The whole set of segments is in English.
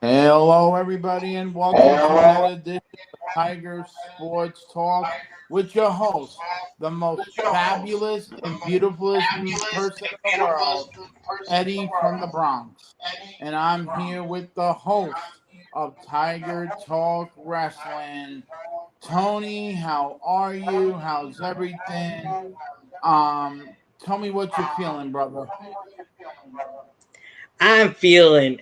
Hello, everybody, and welcome to another edition of Tiger Sports Talk with your host, the most fabulous and beautifulest person in the world, Eddie from the Bronx. And I'm here with the host of Tiger Talk Wrestling, Tony. How are you? How's everything? Tell me what you're feeling, brother. I'm feeling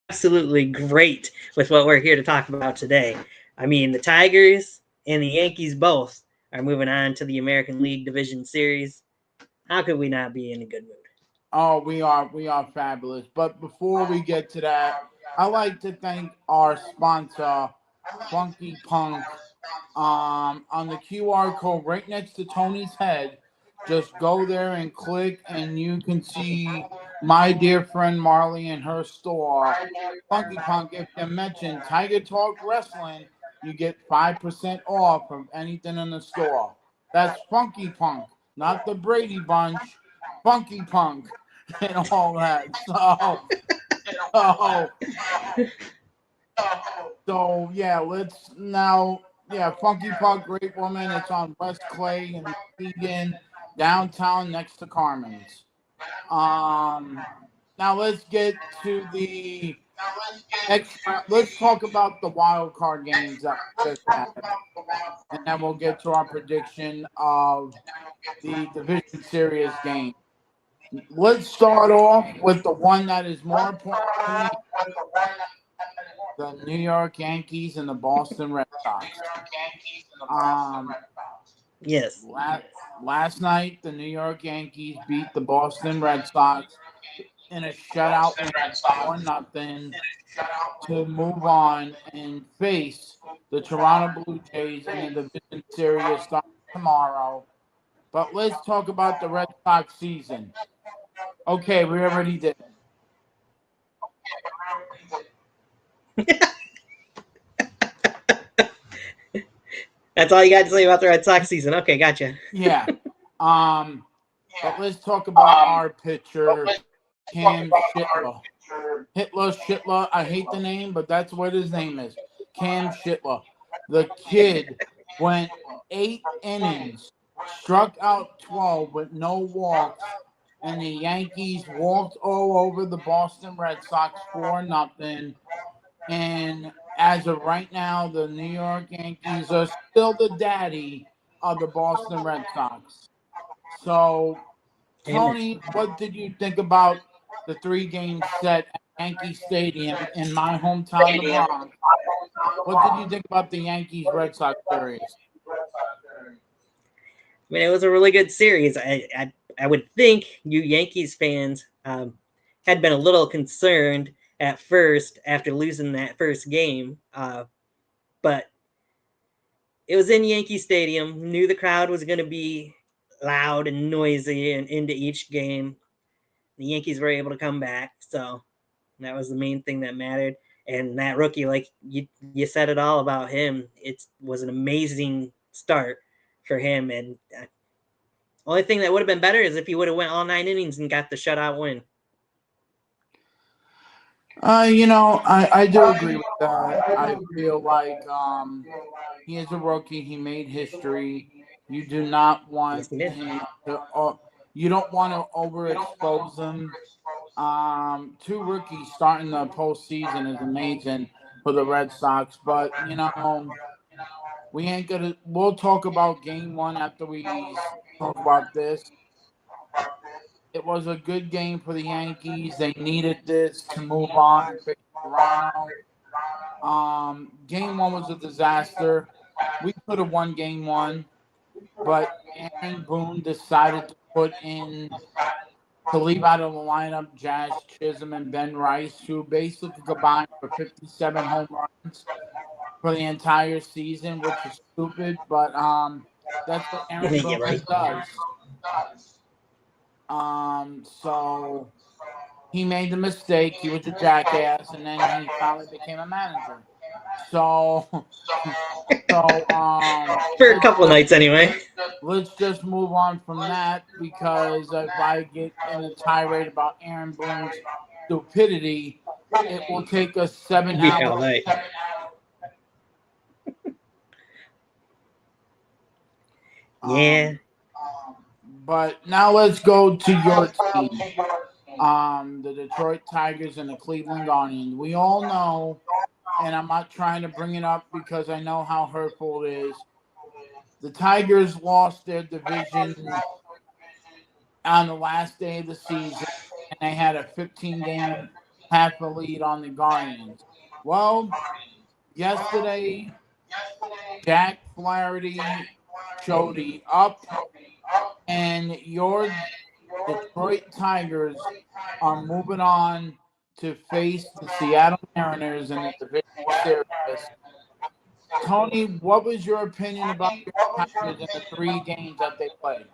absolutely great with what we're here to talk about today. I mean, the Tigers and the Yankees both are moving on to the American League Division Series. How could we not be in a good mood? Oh, we are fabulous. But before we get to that, I like to thank our sponsor, Funky Punk. On the QR code right next to Tony's head, just go there and click, and you can see my dear friend Marley in her store, Funky Punk. If you mention Tiger Talk Wrestling, you get 5% off of anything in the store. That's Funky Punk, not the Brady Bunch. Funky Punk and all that. So, so yeah, let's now. Yeah, Funky Punk, Great Woman. It's on West Clay in Muskegon, downtown next to Carmen's. Um, Now let's get to the next. Let's talk about the wild card games that we just had, and then we'll get to our prediction of the division series game. Let's start off with the one that is more important to me: the New York Yankees and the Boston Red Sox. Um, Yes. last, last night, the New York Yankees beat the Boston Red Sox in a shutout win, 4-0, to move on and face the Toronto Blue Jays in the division series starting tomorrow. But let's talk about the Red Sox season. Okay, we already did. That's all you got to say about the Red Sox season. Okay, gotcha. Yeah. But let's talk about our pitcher, Cam Shitler. Shitler. I hate the name, but that's what his name is. Cam Shitler. The kid went 8 innings, struck out 12 with no walks, and the Yankees walked all over the Boston Red Sox 4-0. And as of right now, the New York Yankees are still the daddy of the Boston Red Sox. So, Amen. Tony, what did you think about the 3 game set at Yankee Stadium in my hometown, the Bronx? What did you think about the Yankees Red Sox series? I mean, it was a really good series. I would think you Yankees fans had been a little concerned at first after losing that first game, but it was in Yankee Stadium. Knew the crowd was going to be loud and noisy and into each game. The Yankees were able to come back, so that was the main thing that mattered. And that rookie, like you said it all about him. It was an amazing start for him. And only thing that would have been better is if he would have went all 9 innings and got the shutout win. I do agree with that. I feel like he is a rookie. He made history. You do not want Yes, he did. him to. You don't want to overexpose him. Two rookies starting the postseason is amazing for the Red Sox, but we ain't gonna. We'll talk about Game 1 after we talk about this. It was a good game for the Yankees. They needed this to move on and face Toronto. Game 1 was a disaster. We could have won Game 1, but Aaron Boone decided to put in to leave out of the lineup Jazz Chisholm and Ben Rice, who basically combined for 57 home runs for the entire season, which is stupid, but that's what Aaron Yeah, Boone right. does. So he made the mistake. He was a jackass, and then he finally became a manager. So, For a couple of nights anyway. let's just move on from that, because if I get in a tirade about Aaron Boone's stupidity, it will take us 7 It'd be all hours. night. Yeah. But now let's go to your team, the Detroit Tigers and the Cleveland Guardians. We all know, and I'm not trying to bring it up because I know how hurtful it is. The Tigers lost their division on the last day of the season, and they had a 15-game half a lead on the Guardians. Well, yesterday, Jack Flaherty showed the up, and your Detroit Tigers are moving on to face the Seattle Mariners in the divisional series. Tony, what was your opinion about your Tigers in the 3 games that they played?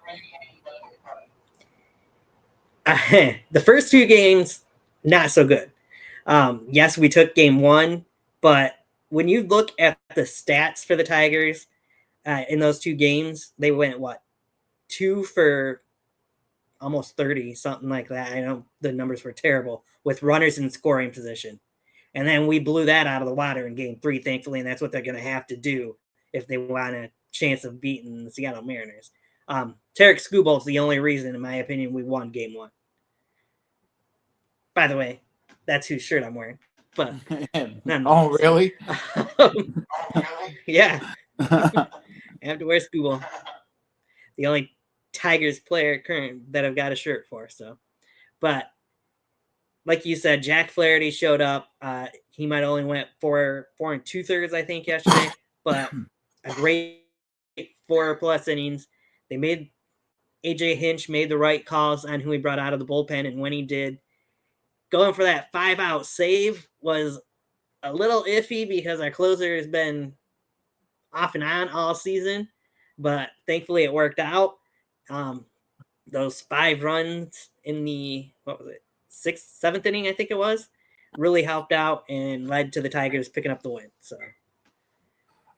The first 2 games, not so good. Yes, we took game 1, but when you look at the stats for the Tigers in those 2 games, they went what 2 for almost 30, something like that. I know the numbers were terrible with runners in scoring position. And then we blew that out of the water in game 3, thankfully, and that's what they're going to have to do if they want a chance of beating the Seattle Mariners. Tarek Skubal the only reason, in my opinion, we won game 1. By the way, that's whose shirt I'm wearing. But Oh, really? Yeah. I have to wear Skubal. The only Tigers player current that I've got a shirt for. So, but like you said, Jack Flaherty showed up. He might only went 4 2/3, I think, yesterday, but a great 4+ innings. They made AJ Hinch made the right calls on who he brought out of the bullpen, and when he did, going for that 5-out save was a little iffy because our closer has been off and on all season, but thankfully it worked out. Those 5 runs in the, what was it, 6th, 7th inning, I think it was, really helped out and led to the Tigers picking up the win. So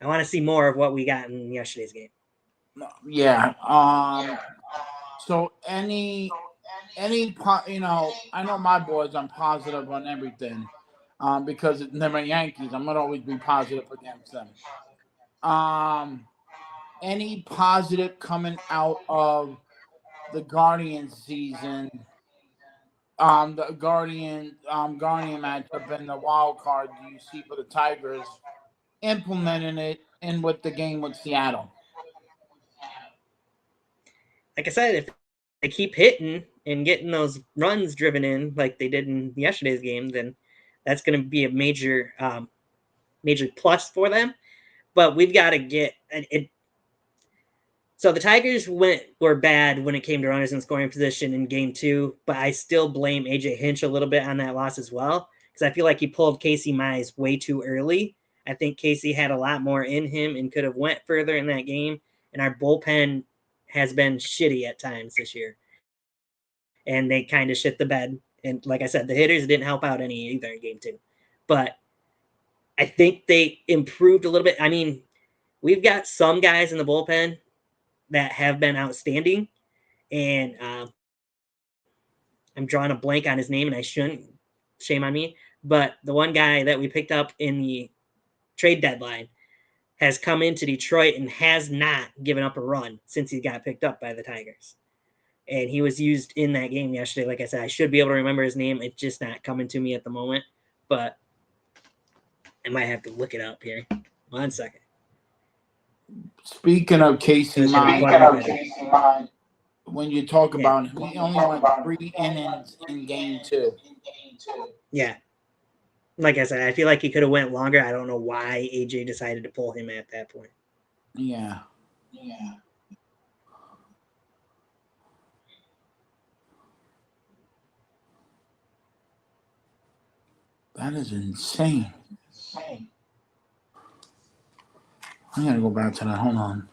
I want to see more of what we got in yesterday's game. Yeah. So any, I know my boys. I'm positive on everything, because they're my Yankees. I'm gonna always be positive against them. Any positive coming out of the Guardian season? The Guardian matchup and the wild card. Do you see for the Tigers implementing it in with the game with Seattle? Like I said, if they keep hitting and getting those runs driven in like they did in yesterday's game, then that's going to be a major plus for them. But we've got to get it. So the Tigers were bad when it came to runners in scoring position in game 2, but I still blame AJ Hinch a little bit on that loss as well, because I feel like he pulled Casey Mize way too early. I think Casey had a lot more in him and could have went further in that game, and our bullpen has been shitty at times this year. And they kind of shit the bed. And like I said, the hitters didn't help out any either in game 2. But I think they improved a little bit. I mean, we've got some guys in the bullpen that have been outstanding, and I'm drawing a blank on his name, and I shouldn't. Shame on me. But the one guy that we picked up in the trade deadline has come into Detroit and has not given up a run since he got picked up by the Tigers. And he was used in that game yesterday. Like I said, I should be able to remember his name. It's just not coming to me at the moment, but I might have to look it up here. 1 second. Speaking of Casey Mize, when you talk about him, he only went 3 innings in game 2. Yeah. Like I said, I feel like he could have went longer. I don't know why AJ decided to pull him at that point. Yeah. That is insane. I gotta go back to that. Hold on.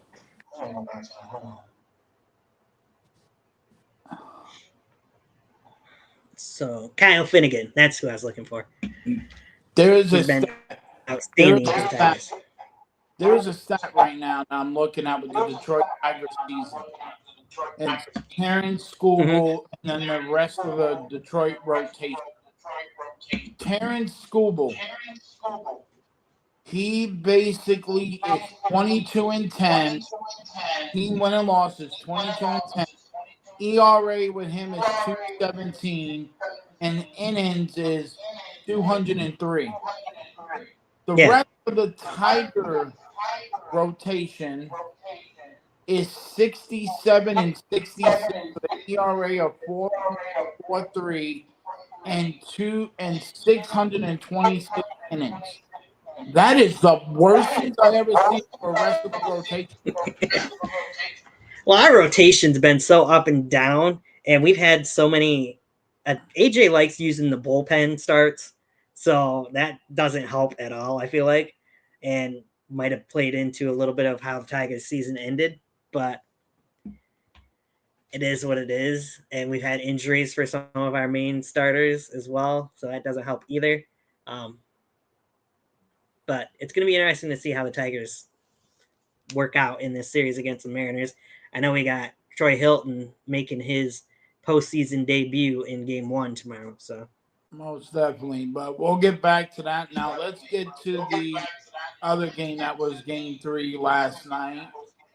So Kyle Finnegan, that's who I was looking for. There is He's been outstanding for the Tigers. There is a stat right now that I'm looking at with the Detroit Tigers season. It's Terrence Skubal and then the rest of the Detroit rotation. Terrence Scoobel, he basically is 22-10. Team win and losses 22-10. ERA with him is 217, and innings is 203. The Yeah. rest of the Tiger rotation is 67-66 with an ERA of 4.43 and 626 innings. That is the worst thing I've ever seen for a rest of the rotation. Well, our rotation's been so up and down, and we've had so many. AJ likes using the bullpen starts, so that doesn't help at all, I feel like, and might have played into a little bit of how the Tigers' season ended, but it is what it is. And we've had injuries for some of our main starters as well, so that doesn't help either. Um, but it's going to be interesting to see how the Tigers work out in this series against the Mariners. I know we got Troy Hilton making his postseason debut in Game 1 tomorrow. So Most definitely, but we'll get back to that. Now let's get to the other game that was Game 3 last night.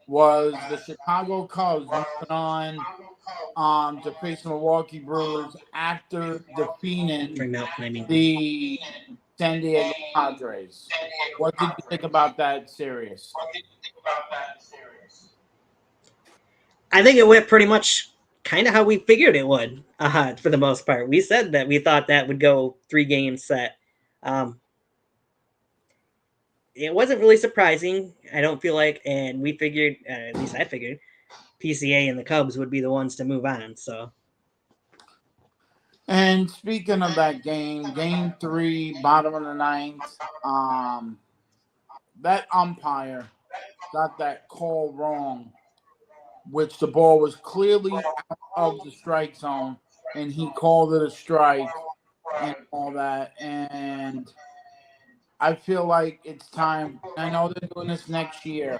Was the Chicago Cubs moving on to face the Milwaukee Brewers after defeating for Mountain, I mean, the San Diego Padres. What did you think about that series? I think it went pretty much kind of how we figured it would for the most part. We said that we thought that would go 3 game set. Um, it wasn't really surprising, I don't feel like, and we figured, at least I figured, PCA and the Cubs would be the ones to move on. So And speaking of that game, Game 3, bottom of the ninth, that umpire got that call wrong, which the ball was clearly out of the strike zone, and he called it a strike and all that. And I feel like it's time. I know they're doing this next year.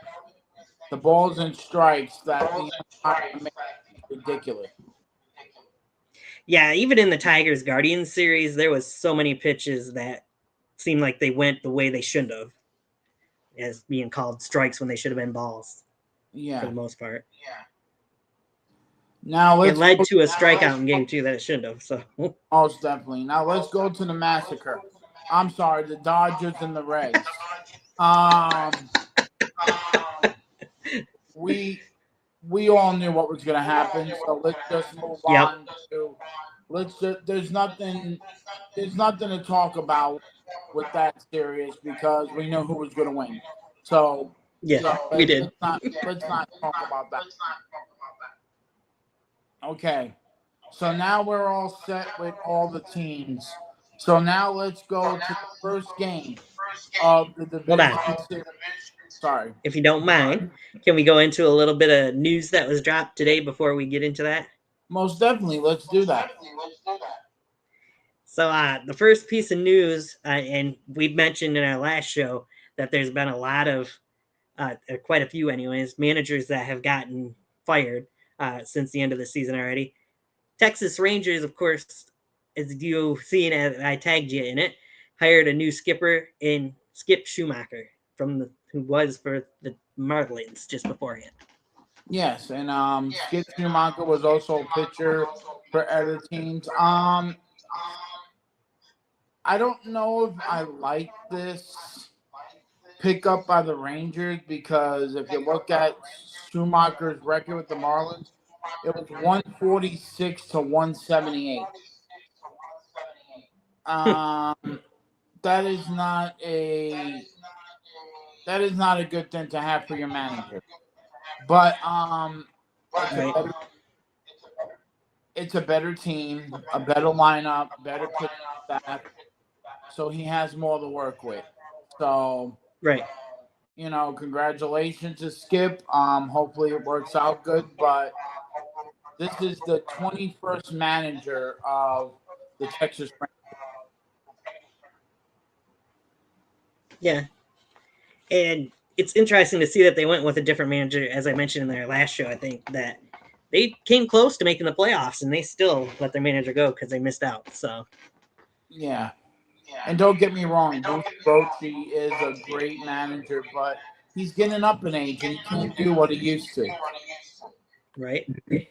The balls and strikes that the umpire makes is ridiculous. yeah, even in the Tigers Guardians series, there was so many pitches that seemed like they went the way they shouldn't have, as being called strikes when they should have been balls for Yeah. the most part. Now It let's led go. to a strikeout in Game 2 that it shouldn't have. So Most definitely. Now let's go to the massacre. I'm sorry, the Dodgers and the Reds. We all knew what was going to happen, so let's just move yep, on to. Let's just. There's nothing. There's nothing to talk about with that series because we know who was going to win. So yeah, yeah, we did. let's not talk about that. Okay. So now we're all set with all the teams. So now let's go to the first game of the Hold division on. series. Sorry. If you don't mind, can we go into a little bit of news that was dropped today before we get into that? Most definitely. Let's do that. So the first piece of news, and we mentioned in our last show that there's been a lot of, quite a few anyways, managers that have gotten fired since the end of the season already. Texas Rangers, of course, as you seen, I tagged you in it, hired a new skipper in Skip Schumacher who was for the Marlins just beforehand. Yes, and Skip Schumacher was also a pitcher for other teams. I don't know if I like this pickup by the Rangers because if you look at Schumacher's record with the Marlins, it was 146 to 178. That is not a good thing to have for your manager. But it's a Right. better team, a better lineup, better pitching staff. So he has more to work with. So Right. congratulations to Skip. Hopefully it works out good. But this is the 21st manager of the Texas Rangers. Yeah. And it's interesting to see that they went with a different manager. As I mentioned in their last show, I think that they came close to making the playoffs and they still let their manager go because they missed out. So Yeah. And don't get me wrong, Bruce Bochy is a great manager, but he's getting up in age and he can't do what he used to. Right. I'm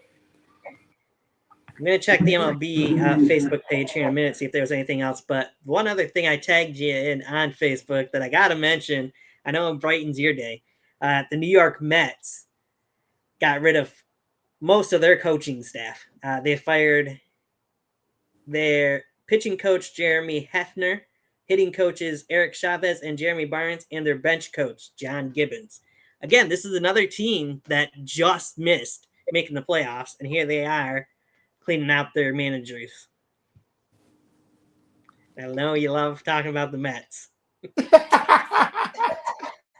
going to check the MLB Facebook page here in a minute, see if there's anything else. But one other thing I tagged you in on Facebook that I got to mention, I know it brightens your day. The New York Mets got rid of most of their coaching staff. They fired their pitching coach, Jeremy Hefner, hitting coaches, Eric Chavez and Jeremy Barnes, and their bench coach, John Gibbons. Again, this is another team that just missed making the playoffs, and here they are cleaning out their managers. I know you love talking about the Mets.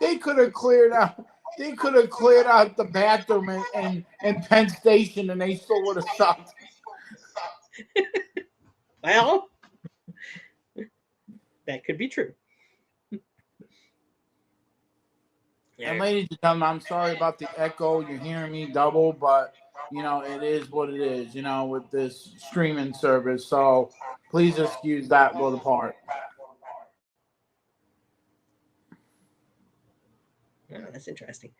They could have cleared out. They could have cleared out the bathroom in Penn Station, and they still would have sucked. Well, that could be true. And ladies and gentlemen, I'm sorry about the echo. You're hearing me double, but it is what it is. With this streaming service, so please excuse that little part. Oh, that's interesting.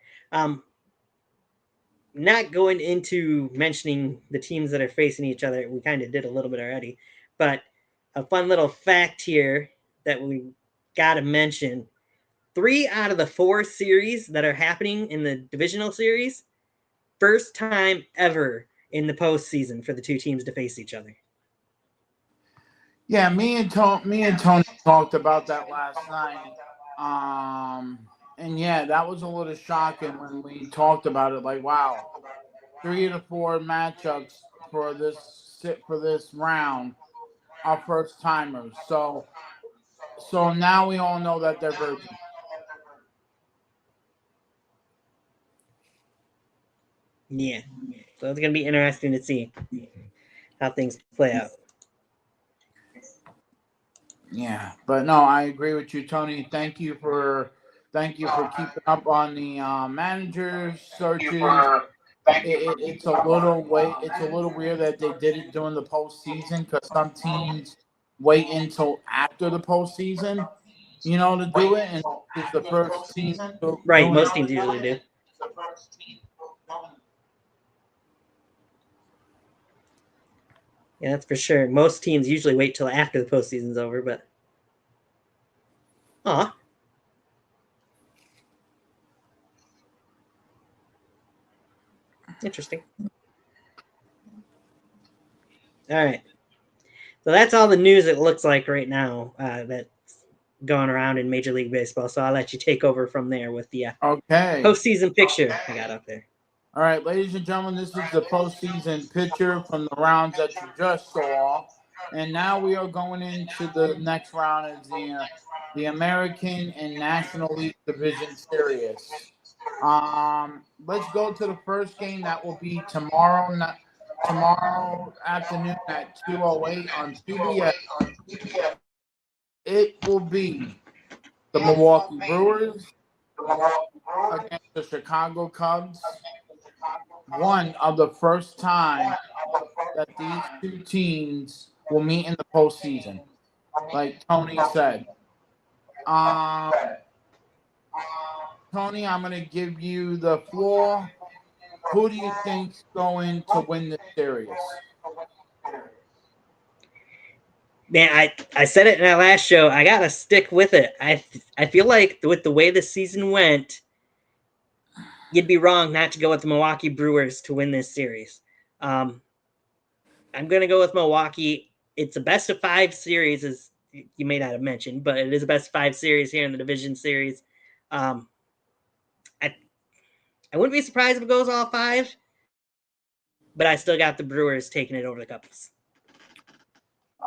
Not going into mentioning the teams that are facing each other. We kind of did a little bit already, but a fun little fact here that we got to mention: 3 out of the 4 series that are happening in the divisional series, first time ever in the postseason for the two teams to face each other. Yeah, me and Tony talked about that last night. And yeah, that was a little shocking when we talked about it. Like, wow, 3 of the 4 matchups for this round are first timers. So now we all know that they're virgins. Yeah, so it's gonna be interesting to see how things play out. Yeah, but no, I agree with you, Tony. Thank you for keeping up on the managers searches. It's a little weird that they did it during the postseason because some teams wait until after the postseason, to do it, and this is the first team Right, doing most it. teams usually do. Yeah, that's for sure. Most teams usually wait till after the postseason's over, but interesting. All right. So that's all the news it looks like right now that's going around in Major League Baseball. So I'll let you take over from there with the postseason picture I got up there. All right, ladies and gentlemen, this is the postseason picture from the rounds that you just saw. And now we are going into the next round of the American and National League Division Series. Let's go to the first game that will be tomorrow afternoon at 2:08 on CBS. It will be the Milwaukee Brewers against the Chicago Cubs. One of the first time that these two teams will meet in the postseason, like Tony said. Tony, I'm going to give you the floor. Who do you think's going to win this series? Man, I said it in our last show. I gotta stick with it. I feel like with the way the season went, you'd be wrong not to go with the Milwaukee Brewers to win this series. I'm gonna go with Milwaukee. It's a best of 5 series, as you may not have mentioned, but it is a best of 5 series here in the division series. I wouldn't be surprised if it goes all 5, but I still got the Brewers taking it over the Cubs.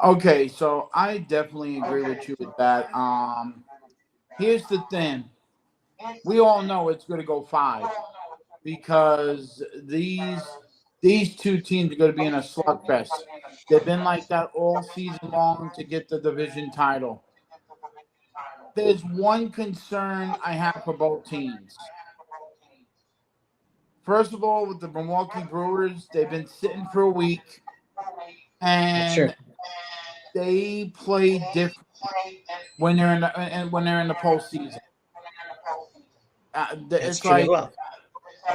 Okay, so I definitely agree with you with that. Here's the thing. We all know it's going to go 5 because these two teams are going to be in a slugfest. They've been like that all season long to get the division title. There's one concern I have for both teams. First of all, with the Milwaukee Brewers, they've been sitting for a week, and they play different when they're in the postseason. That's It's true as like well.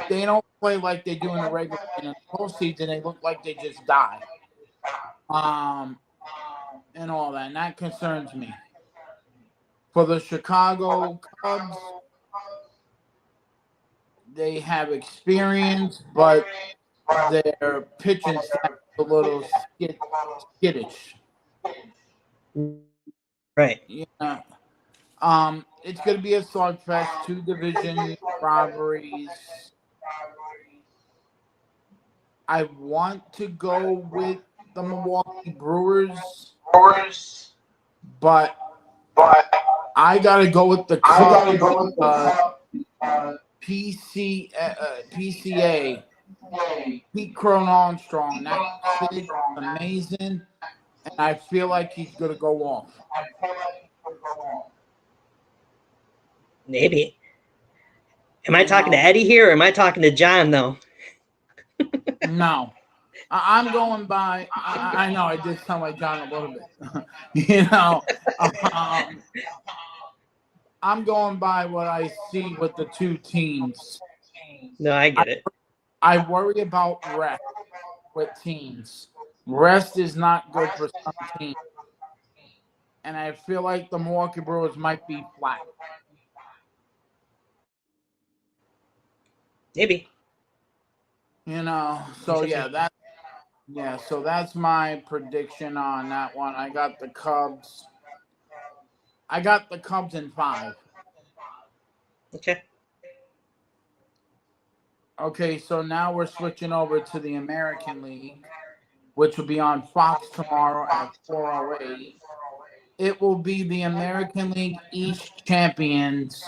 they don't play like they do in the regular season. In the postseason, they look like they just die. And all that, and that concerns me. For the Chicago Cubs, they have experience, but their pitching staff is a little skittish. Right. Yeah. It's going to be a slugfest, two division rivalries. I want to go with the Milwaukee Brewers, but I got to go with the Cubs. PCA, Pete Crow Armstrong. That kid is amazing, and I feel like he's going to go off. Maybe. Am I talking to Eddie here, or am I talking to John, though? No. I'm going by. I know I did sound like John a little bit. I'm going by what I see with the two teams. No, I get it. I worry about rest with teams. Rest is not good for some teams. And I feel like the Milwaukee Brewers might be flat. Maybe. So so that's my prediction on that one. I got the Cubs. I got the Cubs in 5. Okay. Okay, so now we're switching over to the American League, which will be on Fox tomorrow at 4:08. It will be the American League East champions,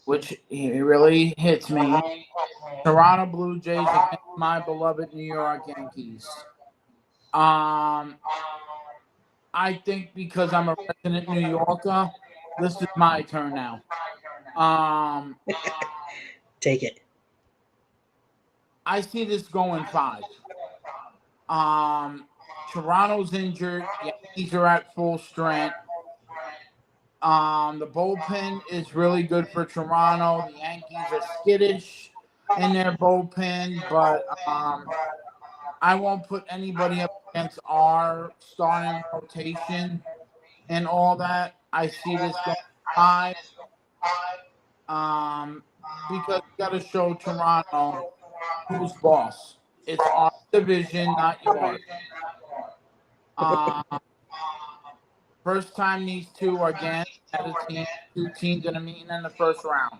which it really hits me. Toronto Blue Jays against my beloved New York Yankees. I think because I'm a resident New Yorker, this is my turn now. Take it. I see this going 5. Toronto's injured. Yankees are at full strength. The bullpen is really good for Toronto. The Yankees are skittish in their bullpen, but I won't put anybody up against our starting rotation and all that. I see this going 5. Because we got to show Toronto who's boss. It's our division, not yours. First time these two are again at a team, two teams in a meeting in the first round.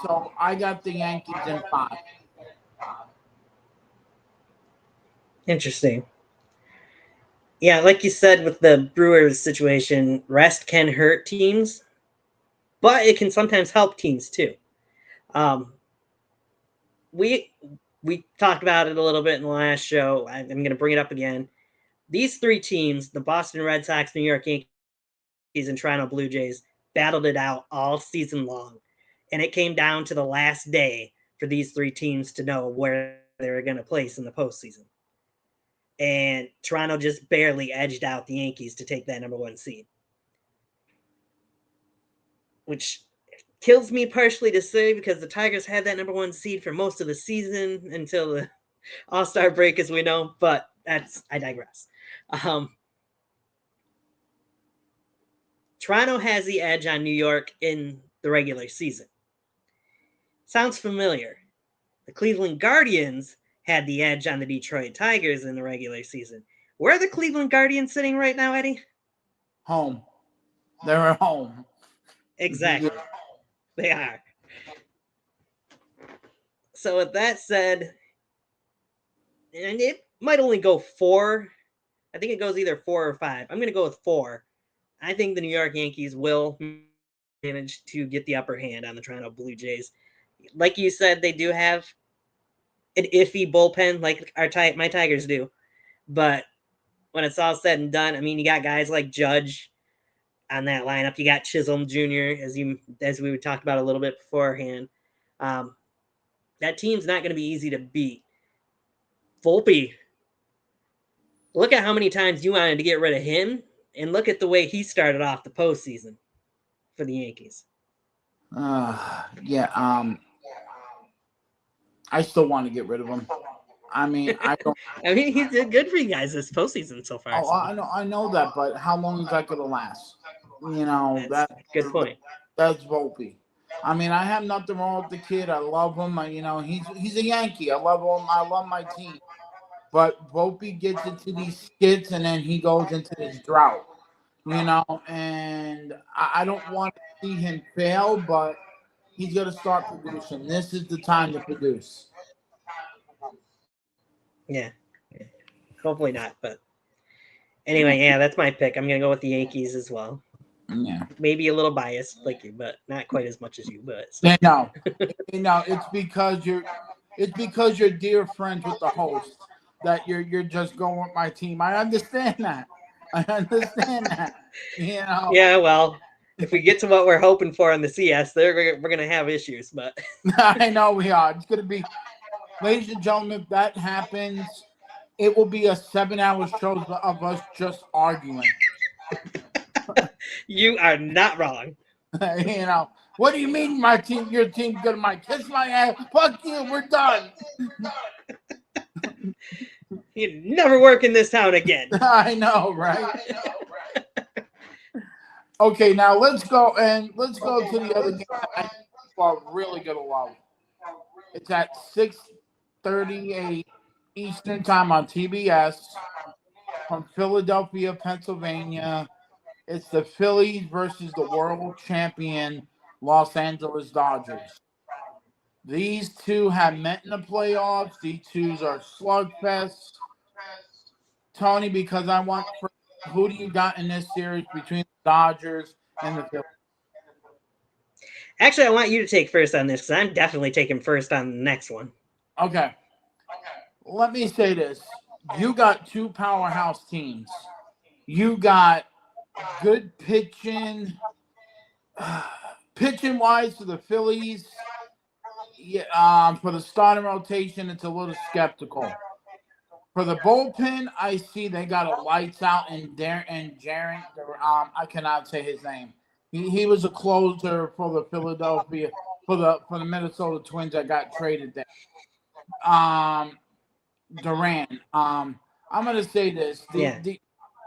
So I got the Yankees in 5. Interesting. Yeah, like you said with the Brewers situation, rest can hurt teams, but it can sometimes help teams too. We talked about it a little bit in the last show. I'm going to bring it up again. These 3 teams, the Boston Red Sox, New York Yankees, and Toronto Blue Jays, battled it out all season long. And it came down to the last day for these 3 teams to know where they were going to place in the postseason. And Toronto just barely edged out the Yankees to take that number 1 seed. Which kills me partially to say because the Tigers had that number 1 seed for most of the season until the All-Star break, as we know, but I digress. Toronto has the edge on New York in the regular season. Sounds familiar. The Cleveland Guardians had the edge on the Detroit Tigers in the regular season. Where are the Cleveland Guardians sitting right now, Eddie? Home. They're at home. Exactly. They are. So with that said, and it might only go 4. I think it goes either 4 or 5. I'm going to go with 4. I think the New York Yankees will manage to get the upper hand on the Toronto Blue Jays. Like you said, they do have an iffy bullpen like my Tigers do. But when it's all said and done, I mean, you got guys like Judge on that lineup. You got Chisholm Jr., as we talked about a little bit beforehand. That team's not going to be easy to beat. Volpe look at how many times you wanted to get rid of him, and look at the way he started off the postseason for the Yankees. Yeah. I still want to get rid of him. I mean, I don't. I mean, he did good for you guys this postseason so far. Oh, So I know that, but how long is that gonna last? You know that's a good point. that's Volpe. I mean, I have nothing wrong with the kid. I love him. He's a Yankee. I love him. I love my team. But Volpe gets into these skits, and then he goes into this drought. And I don't want to see him fail, but he's gonna start producing. This is the time to produce. Yeah, hopefully not. But anyway, yeah, that's my pick. I'm gonna go with the Yankees as well. Yeah. Maybe a little biased like you, but not quite as much as you. But No, it's because you're dear friends with the host that you're just going with my team. I understand that. I understand that. Yeah, well, if we get to what we're hoping for in the CS, we're gonna have issues. But I know we are. It's gonna be, ladies and gentlemen, if that happens, it will be a 7-hour show of us just arguing. you are not wrong. What do you mean your team's gonna kiss my ass? Fuck you, we're done. You never work in this town again. I know, right? Okay, now let's go to the other game that I think you are really gonna love. It's at 6:38 Eastern Time on TBS from Philadelphia, Pennsylvania. It's the Phillies versus the world champion Los Angeles Dodgers. These two have met in the playoffs. These two are slugfests. Tony, because I want, who do you got in this series between the Dodgers and the Phillies? Actually, I want you to take first on this because I'm definitely taking first on the next one. Okay. Let me say this. You got two powerhouse teams. You got good pitching. Pitching wise for the Phillies, for the starting rotation, it's a little skeptical. For the bullpen, I see they got a lights out and Jaron. I cannot say his name. He was a closer for the Philadelphia for the Minnesota Twins that got traded there. Duran. I'm gonna say this.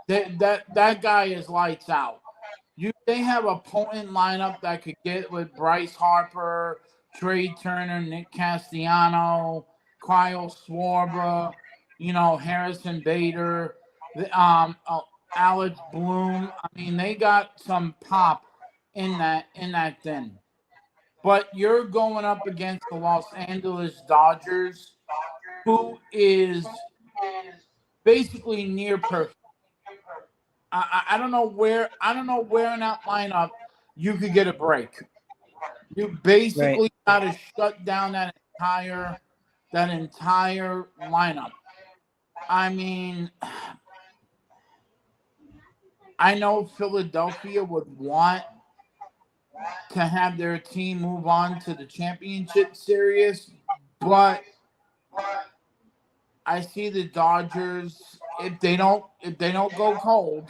That guy is lights out. They have a potent lineup that could get with Bryce Harper, Trey Turner, Nick Castellanos, Kyle Schwarber, Harrison Bader, Alex Bloom. I mean, they got some pop in that thing. But you're going up against the Los Angeles Dodgers, who is basically near perfect. I don't know where in that lineup you could get a break. You basically got to shut down that entire lineup. I mean, I know Philadelphia would want to have their team move on to the championship series, but I see the Dodgers, if they don't go cold,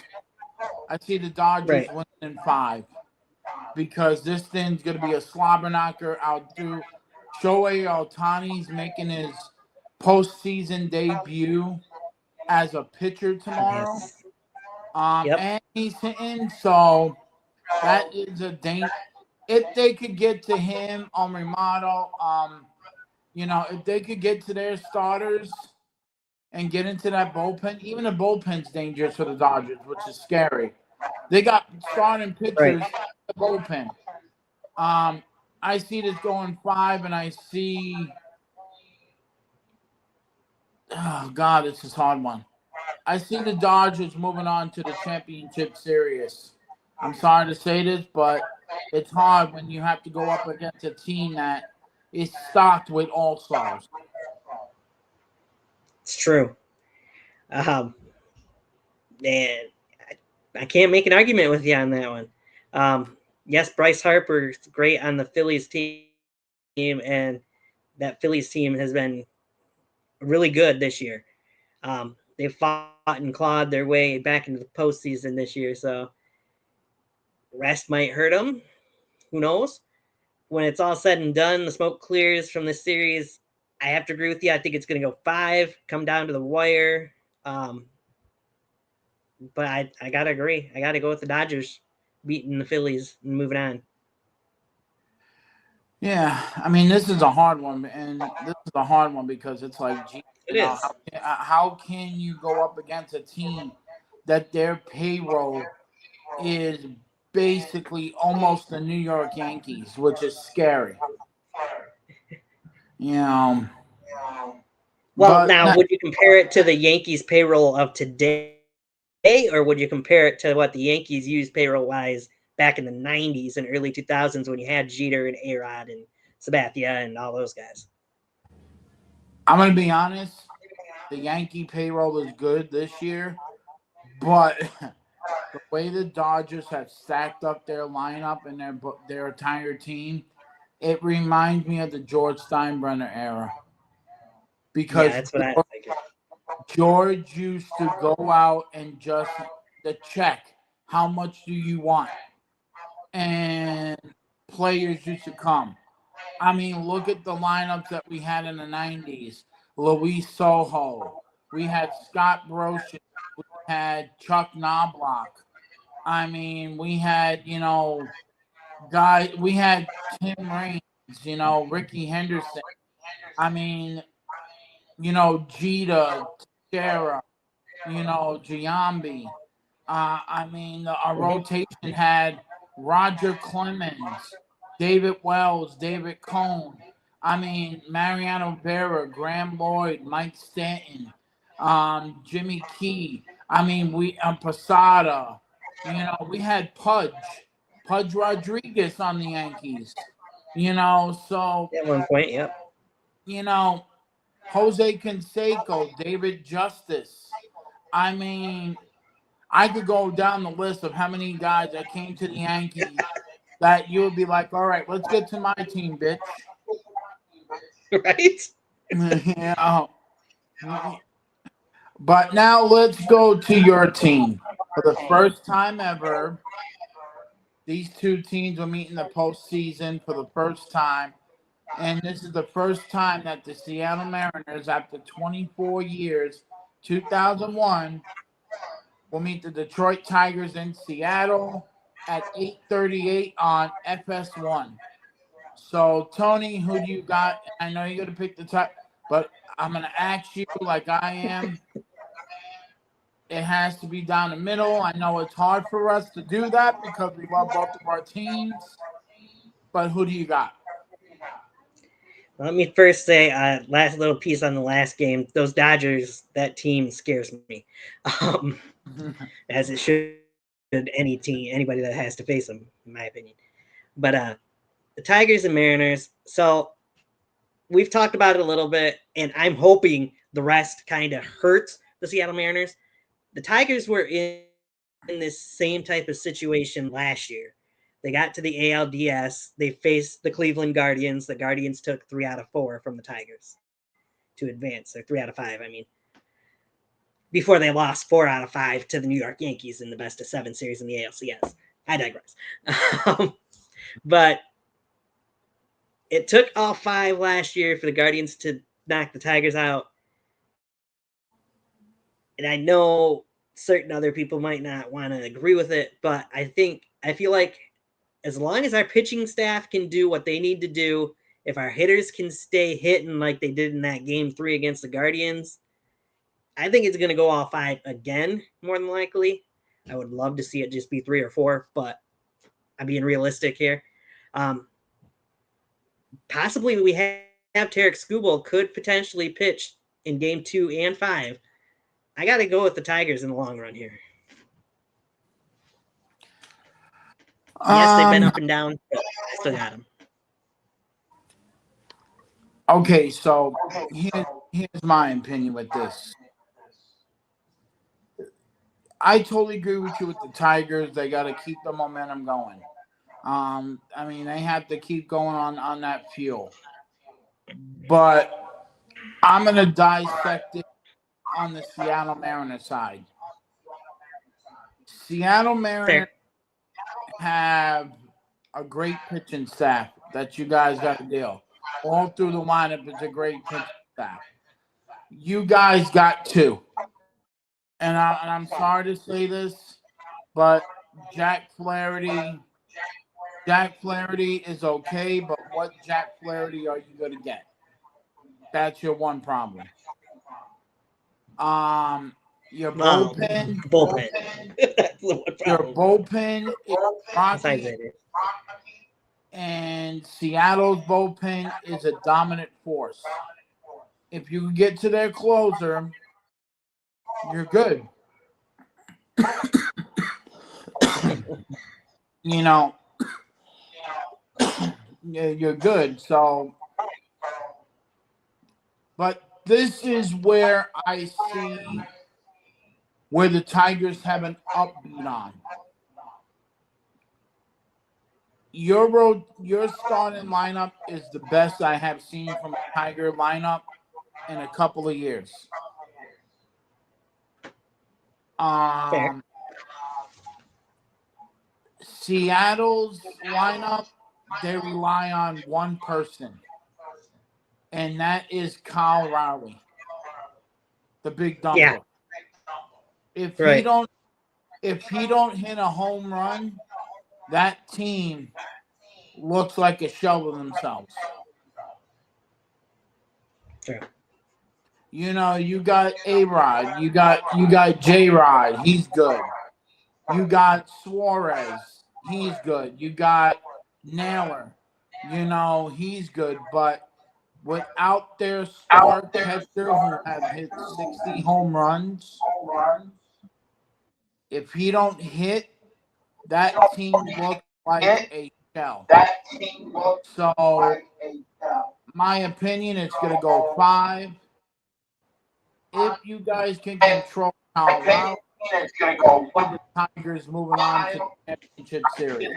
I see the Dodgers winning in 5, because this thing's going to be a slobber knocker. I'll do Shohei Ohtani's making his postseason debut as a pitcher tomorrow. And he's hitting, so that is a danger. If they could get to him on Remodel, if they could get to their starters and get into that bullpen, even the bullpen's dangerous for the Dodgers, which is scary. They got starting pitchers in the bullpen. I see this going 5, and I see. Oh God, this is a hard one. I see the Dodgers moving on to the championship series. I'm sorry to say this, but it's hard when you have to go up against a team that is stocked with all-stars. It's true. And I can't make an argument with you on that one. Yes, Bryce Harper is great on the Phillies team, and that Phillies team has been really good this year. they fought and clawed their way back into the postseason this year. So rest might hurt them. Who knows? When it's all said and done, the smoke clears from this series. I have to agree with you. I think it's going to go 5, come down to the wire. But I got to agree. I got to go with the Dodgers beating the Phillies and moving on. Yeah, I mean, this is a hard one, and this is a hard one because it's like, gee, It is. how can you go up against a team that their payroll is basically almost the New York Yankees, which is scary. You know. Well, But now, would you compare it to the Yankees payroll of today, or would you compare it to what the Yankees used payroll-wise back in the 90s and early 2000s when you had Jeter and A-Rod and Sabathia and all those guys? I'm going to be honest, the Yankee payroll is good this year, but the way the Dodgers have stacked up their lineup and their entire team, it reminds me of the George Steinbrenner era. Because Yeah, that's what I figured. George used to go out and just the check, how much do you want? And players used to come. I mean, look at the lineups that we had in the 90s. Luis Soho. We had Scott Brosius. We had Chuck Knobloch. I mean, we had, we had Tim Raines, Ricky Henderson. I mean, Jeter, Teixeira, Giambi. I mean, our rotation had Roger Clemens, David Wells, David Cohn. I mean, Mariano Rivera, Graham Lloyd, Mike Stanton, Jimmy Key. I mean, Posada. We had Pudge Rodriguez on the Yankees. So At one point, yep. Jose Canseco, David Justice. I mean, I could go down the list of how many guys that came to the Yankees that you would be like, all right, let's get to my team, bitch. Right? Yeah. But now let's go to your team. For the first time ever, these two teams will meet in the postseason for the first time. And this is the first time that the Seattle Mariners, after 24 years, 2001, will meet the Detroit Tigers in Seattle at 8:38 on FS1. So, Tony, who do you got? I know you're going to pick the top, but I'm going to ask you like I am. It has to be down the middle. I know it's hard for us to do that because we love both of our teams. But who do you got? Let me first say, last little piece on the last game. Those Dodgers, that team scares me, um, as it should anybody that has to face them, in my opinion. But the Tigers and Mariners. So we've talked about it a little bit, and I'm hoping the rest kind of hurts the Seattle Mariners. The Tigers were in this same type of situation last year. They got to the ALDS. They faced the Cleveland Guardians. The Guardians took 3 out of 4 from the Tigers to advance, or 3 out of 5, I mean, before they lost 4 out of 5 to the New York Yankees in the best of 7 series in the ALCS. I digress. But it took all 5 last year for the Guardians to knock the Tigers out. And I know certain other people might not want to agree with it, but I feel like as long as our pitching staff can do what they need to do, if our hitters can stay hitting like they did in that game 3 against the Guardians, I think it's going to go all 5 again, more than likely. I would love to see it just be 3 or 4, but I'm being realistic here. Possibly we have Tarek Skubal could potentially pitch in game 2 and 5. I got to go with the Tigers in the long run here. Yes, they've been up and down, but I still got them. Okay, so here's my opinion with this. I totally agree with you with the Tigers. They got to keep the momentum going. I mean, they have to keep going on that fuel. But I'm going to dissect it on the Seattle Mariners side. Seattle Mariners have a great pitching staff that you guys got to deal. All through the lineup, it's a great pitching staff. You guys got two. And I'm sorry to say this, but Jack Flaherty is okay, but what Jack Flaherty are you going to get? That's your one problem. Your bullpen. That's the one Your problem. bullpen is rocky, and Seattle's bullpen is a dominant force. If you can get to their closer, you're good. You know, you're good. So, but this is where I see where the Tigers have an upbeat on. Your starting lineup is the best I have seen from a Tiger lineup in a couple of years. Seattle's lineup, they rely on one person, and that is Kyle Rowley, the big dumper. Yeah. If he don't hit a home run, that team looks like a shell of themselves. Sure. You know, you got A-Rod, you got J-Rod, he's good. You got Suarez, he's good. You got Naylor, you know, he's good. But without their star catcher who have hit 60 home runs, if he don't hit, that team looks like a shell. So, my opinion, it's going to go 5. If you guys can control Colorado, the Tigers moving on to the championship series.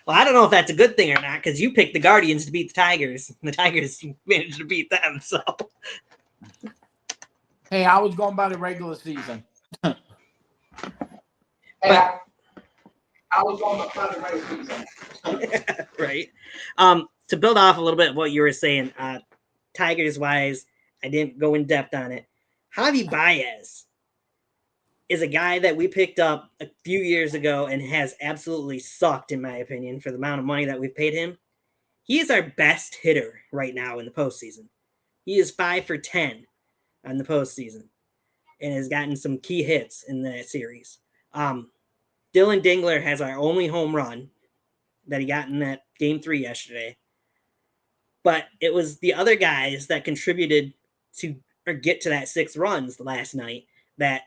Well, I don't know if that's a good thing or not, because you picked the Guardians to beat the Tigers, and the Tigers managed to beat them. So, hey, I was going by the regular season. Right. To build off a little bit of what you were saying, Tigers wise, I didn't go in depth on it. Javi Baez is a guy that we picked up a few years ago and has absolutely sucked, in my opinion, for the amount of money that we've paid him. He is our best hitter right now in the postseason. He is 5 for 10 on the postseason and has gotten some key hits in that series. Dylan Dingler has our only home run that he got in that Game 3 yesterday. But it was the other guys that contributed to or get to that 6 runs last night that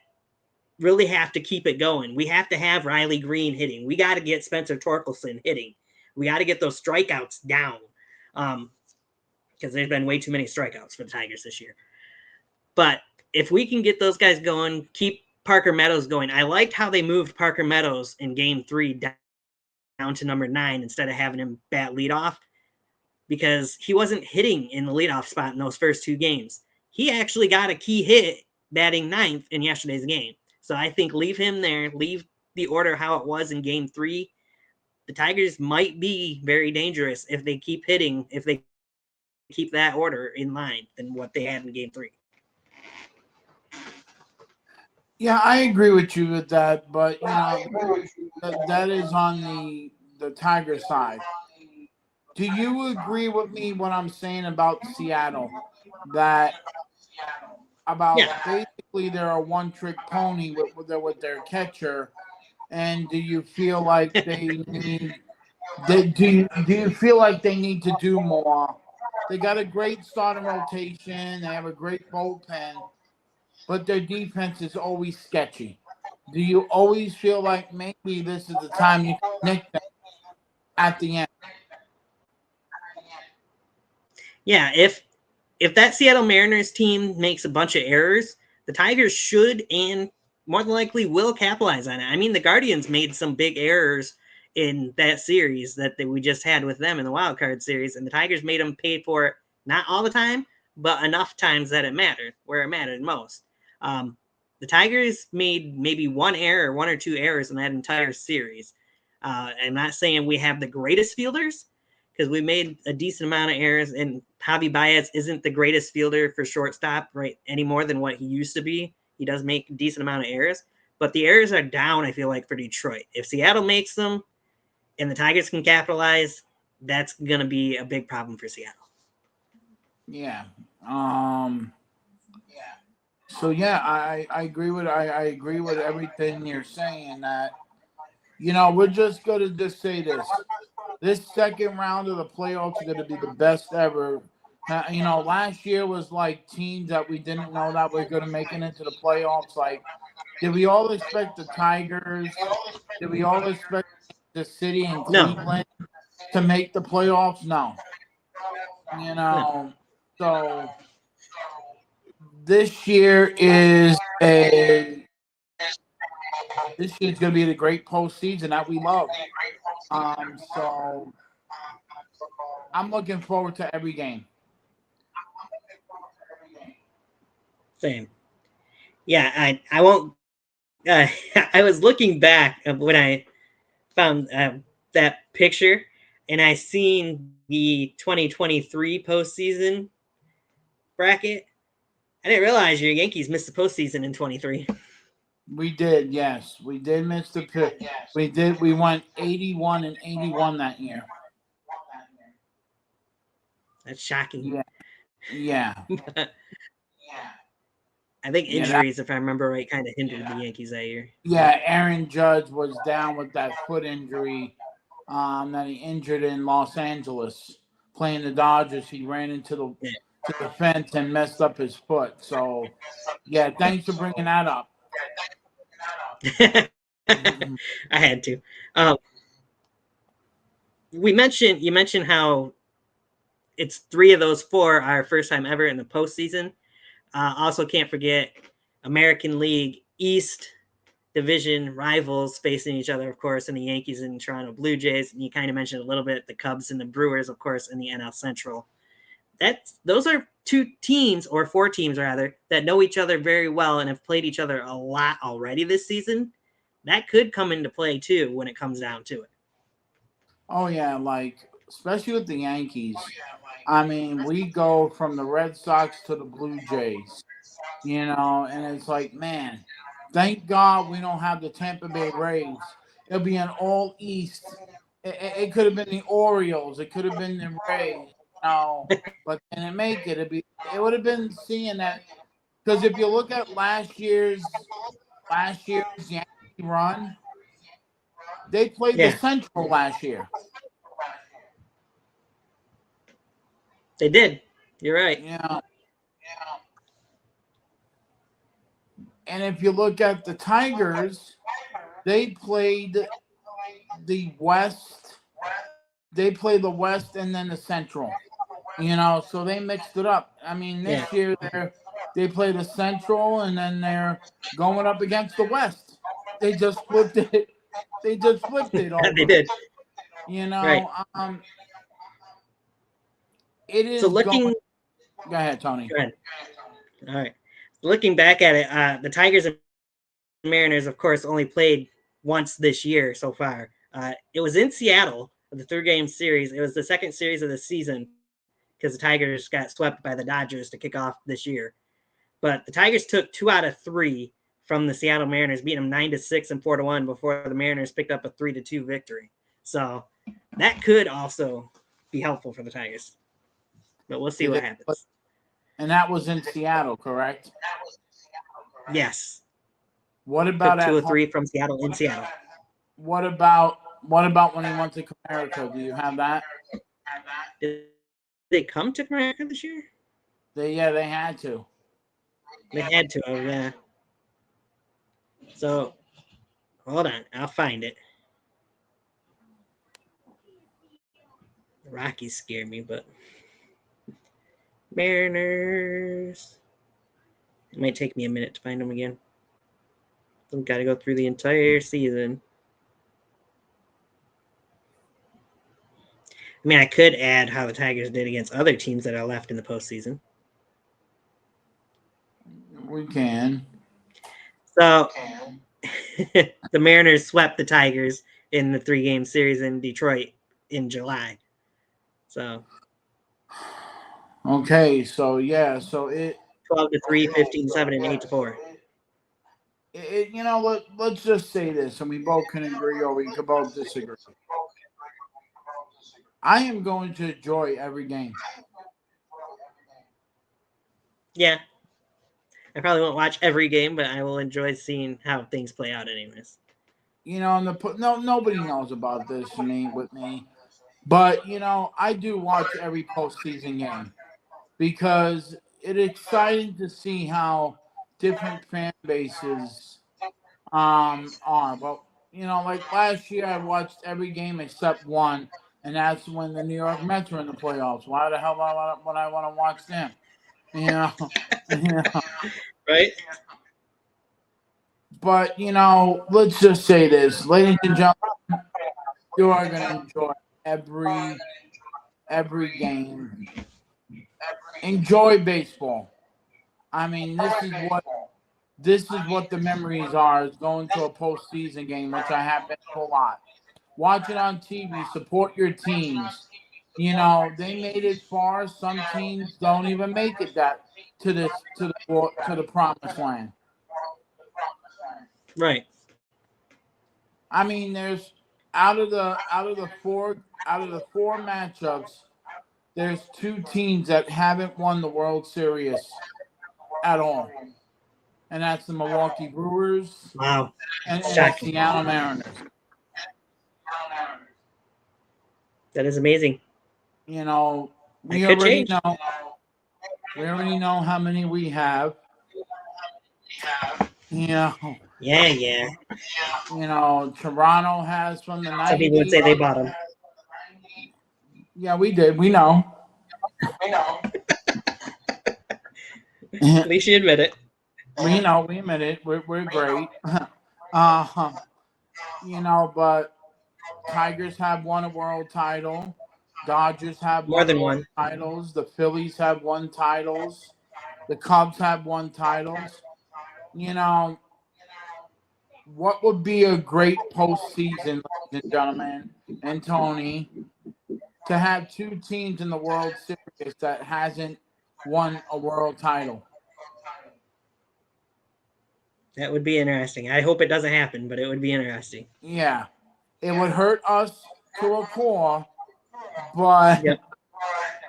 really have to keep it going. We have to have Riley Green hitting. We got to get Spencer Torkelson hitting. We got to get those strikeouts down because there's been way too many strikeouts for the Tigers this year. But if we can get those guys going, keep Parker Meadows going. I liked how they moved Parker Meadows in Game 3 down to number 9 instead of having him bat leadoff, because he wasn't hitting in the leadoff spot in those first 2 games. He actually got a key hit batting 9th in yesterday's game. So I think leave him there, leave the order how it was in Game 3. The Tigers might be very dangerous if they keep hitting, if they keep that order in line than what they had in Game 3. Yeah, I agree with you with that, but you know that is on the Tiger side. Do you agree with me what I'm saying about Seattle? That basically they're a one-trick pony with their catcher, and do you feel like they need? Do you feel like they need to do more? They got a great starting rotation. They have a great bullpen, but their defense is always sketchy. Do you always feel like maybe this is the time you connect them at the end? Yeah, if that Seattle Mariners team makes a bunch of errors, the Tigers should and more than likely will capitalize on it. I mean, the Guardians made some big errors in that series that we just had with them in the wild card series, and the Tigers made them pay for it, not all the time, but enough times that it mattered, where it mattered most. The Tigers made maybe one error, one or two errors in that entire series. I'm not saying we have the greatest fielders, because we made a decent amount of errors, and Javi Baez isn't the greatest fielder for shortstop right any more than what he used to be. He does make a decent amount of errors, but the errors are down, I feel like, for Detroit. If Seattle makes them and the Tigers can capitalize, that's going to be a big problem for Seattle. Yeah. So yeah, I agree with I agree with everything you're saying. That we're just gonna just say this. This second round of the playoffs is gonna be the best ever. Last year was like teams that we didn't know that were gonna make it into the playoffs. Like, did we all expect the Tigers? Did we all expect the city and No, Cleveland to make the playoffs? No. no. So this year is a this year's going to be a great postseason that we love. So I'm looking forward to every game. Same. Yeah, I won't. I was looking back when I found that picture, and I seen the 2023 postseason bracket. I didn't realize your Yankees missed the postseason in 23. We did, yes. We did miss the pick. We did. We went 81 and 81 that year. That's shocking. Yeah. I think injuries, if I remember right, kind of hindered the Yankees that year. Yeah, Aaron Judge was down with that foot injury that he injured in Los Angeles playing the Dodgers. He ran into the fence and messed up his foot. So, yeah, thanks for bringing that up. I had to. You mentioned how it's 3 of those 4 are first time ever in the postseason. Also, can't forget American League East division rivals facing each other, of course, in the Yankees and Toronto Blue Jays. And you kind of mentioned a little bit the Cubs and the Brewers, of course, in the NL Central. Those are 2 teams, or 4 teams rather, that know each other very well and have played each other a lot already this season. That could come into play too when it comes down to it. Oh yeah, like especially with the Yankees. I mean, we go from the Red Sox to the Blue Jays, and it's like, man, thank God we don't have the Tampa Bay Rays. It'll be an all East. It could have been the Orioles. It could have been the Rays. But they didn't make it. It would have been seeing that, because if you look at last year's Yankee run, they played the Central last year. They did. You're right. Yeah. And if you look at the Tigers, they played the West. They played the West and then the Central. So they mixed it up. I mean, this year they play the Central and then they're going up against the West. They just flipped it. They just flipped it over. They did. Right. It is so looking. Go ahead, Tony. Go ahead. All right. Looking back at it, the Tigers and Mariners, of course, only played once this year so far. It was in Seattle, the 3-game series. It was the second series of the season because the Tigers got swept by the Dodgers to kick off this year. But the Tigers took 2 out of 3 from the Seattle Mariners, beating them 9-6 and 4-1 before the Mariners picked up a 3-2 victory. So that could also be helpful for the Tigers. But we'll see what happens. And that was in Seattle, correct? Yes. What about 2 or 3 from Seattle in Seattle? What about when he went to Comerica? Do you have that? Did they come to Comerica this year? They had to. They had to, yeah. So, hold on. I'll find it. The Rockies scare me, but Mariners. It might take me a minute to find them again. I've got to go through the entire season. I mean, I could add how the Tigers did against other teams that are left in the postseason. we can. So the Mariners swept the Tigers in the 3-game series in Detroit in July. So Okay, so yeah, so 12-3, 15-7, and 8-4. you know, let's just say this, and we both can agree or we can both disagree. I am going to enjoy every game. Yeah. I probably won't watch every game, but I will enjoy seeing how things play out anyways. You know, nobody knows about this with me, but you know, I do watch every postseason game because it's exciting to see how different fan bases are. But you know, like last year, I watched every game except one, and that's when the New York Mets were in the playoffs. Why the hell would I want to watch them? You know, you know. Right? But you know, let's just say this, ladies and gentlemen, you are going to enjoy every game. Enjoy baseball. I mean, this is what the memories are. Is going to a postseason game, which I have been to a lot. Watch it on TV. Support your teams. You know, they made it far. Some teams don't even make it that to the promised land. Right. I mean, there's out of the four matchups, there's two teams that haven't won the World Series at all, and that's the Milwaukee Brewers Wow. and the Shocking. Seattle Mariners. That is amazing. You know, That could change. we already know how many we have. You know, Yeah. Toronto has from the Some people would 90s. say they bought them. Yeah, we did. We know. At least you admit it. We know. We admit it. We're great. uh, but Tigers have won a world title. Dodgers have More won than world one. titles. The Phillies have won titles. The Cubs have won titles. You know, what would be a great postseason, ladies and gentlemen, and Tony, to have two teams in the World Series that hasn't won a world title? That would be interesting. I hope it doesn't happen, but it would be interesting. Yeah. It would hurt us to a core, but Yep.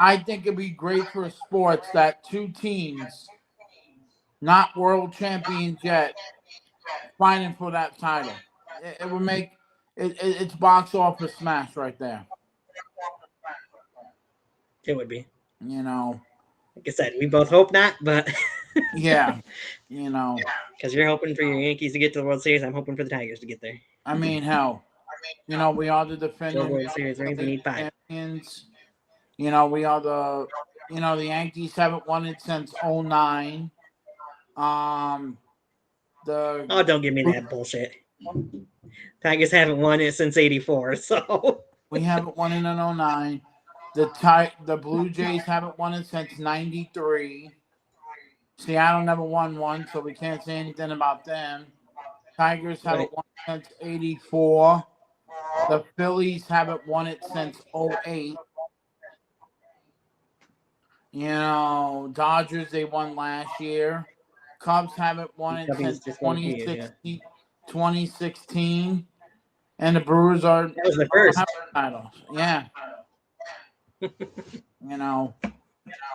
I think it'd be great for sports that two teams, not world champions yet, fighting for that title. It would make it's box office smash right there. It would be. You know, Like I said, we both hope not, but yeah. You know, because you're hoping for your Yankees to get to the World Series, I'm hoping for the Tigers to get there. I mean, hell, we are the Four defending World Series rings, we need 5. champions. We are the Yankees haven't won it since '09. The Oh, don't give me that bullshit. Tigers haven't won it since '84, so We haven't won it in '09. The Blue Jays haven't won it since '93. Seattle never won one, so we can't say anything about them. Tigers haven't won it since '84. The Phillies haven't won it since '08. Dodgers, they won last year. Cubs haven't won it since 2016. And the Brewers that was the first. titles. Yeah.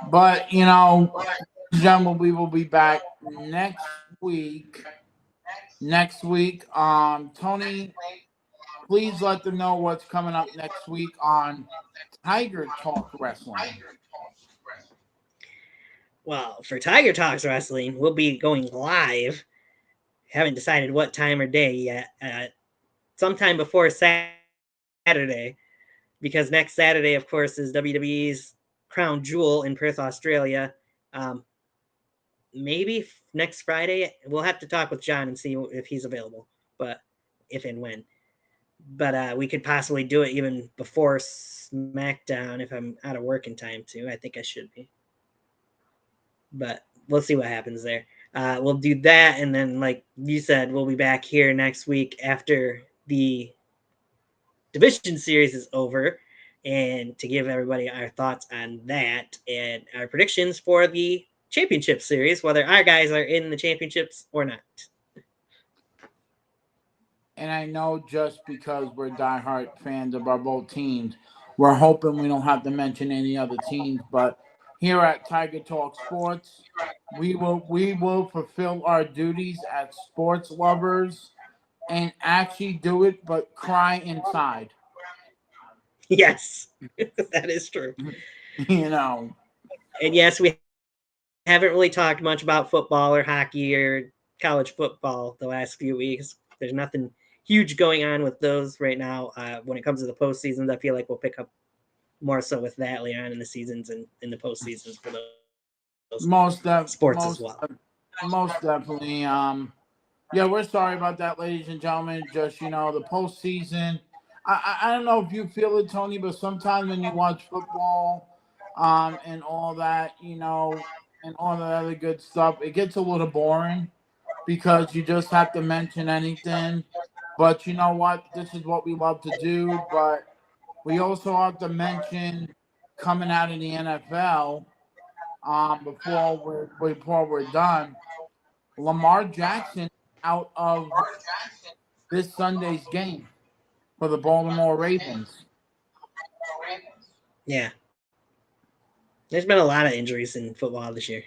But, gentlemen, we will be back next week. Tony, please let them know what's coming up next week on Tiger Talk Wrestling. Well, for Tiger Talks Wrestling, we'll be going live. Haven't decided what time or day yet. Sometime before Saturday, because next Saturday, of course, is WWE's Crown Jewel in Perth, Australia. Maybe next Friday. We'll have to talk with John and see if he's available, but if and when. But we could possibly do it even before SmackDown if I'm out of work in time too. I think I should be. But we'll see what happens there. we'll do that, and then, like you said, we'll be back here next week after the division series is over, and to give everybody our thoughts on that and our predictions for the championship series, whether our guys are in the championships or not. And I know just because we're diehard fans of our both teams, we're hoping we don't have to mention any other teams. But here at Tiger Talk Sports, we will fulfill our duties as sports lovers and actually do it, but cry inside. Yes, that is true. You know, And yes, we haven't really talked much about football or hockey or college football the last few weeks. There's nothing huge going on with those right now. When it comes to the postseasons, I feel like we'll pick up more so with that later on in the seasons and in the postseasons for those most def- sports as most well. most definitely. Yeah, we're sorry about that, ladies and gentlemen. Just the postseason. I don't know if you feel it, Tony, but sometimes when you watch football, and all that, and all the other good stuff, it gets a little boring because you just have to mention anything. But you know what? This is what we love to do. But we also have to mention coming out of the NFL, before we're done. Lamar Jackson out of this Sunday's game for the Baltimore Ravens. Yeah, there's been a lot of injuries in football this year.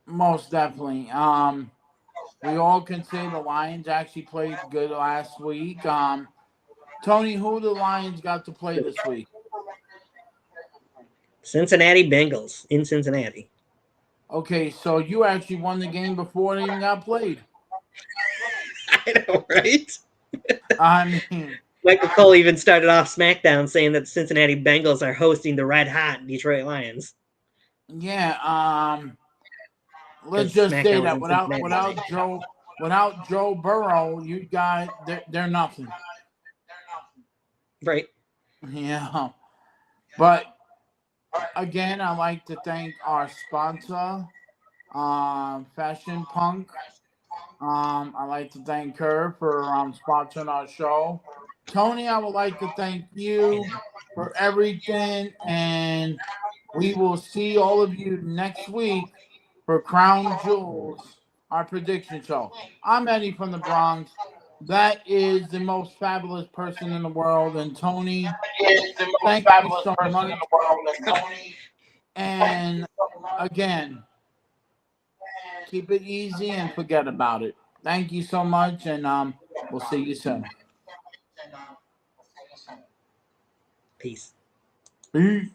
Most definitely. We all can say the Lions actually played good last week. Tony, who the Lions got to play this week? Cincinnati Bengals in Cincinnati. Okay, so you actually won the game before it even got played. I know, right? I mean, Michael Cole even started off SmackDown saying that the Cincinnati Bengals are hosting the red hot Detroit Lions yeah. Let's because just say SmackDown was that in without Cincinnati. without Joe Burrow, you guys they're nothing. Right. Yeah, but again, I'd like to thank our sponsor, Fashion Punk. I'd like to thank her for sponsoring our show. Tony, I would like to thank you for everything, and we will see all of you next week for Crown Jewels, our prediction show. I'm Eddie from the Bronx. That is the most fabulous person in the world, and Tony, Is the most thank you fabulous so person in much. the world, and Tony. And again, keep it easy and forget about it. Thank you so much, and we'll see you soon. Peace. Peace.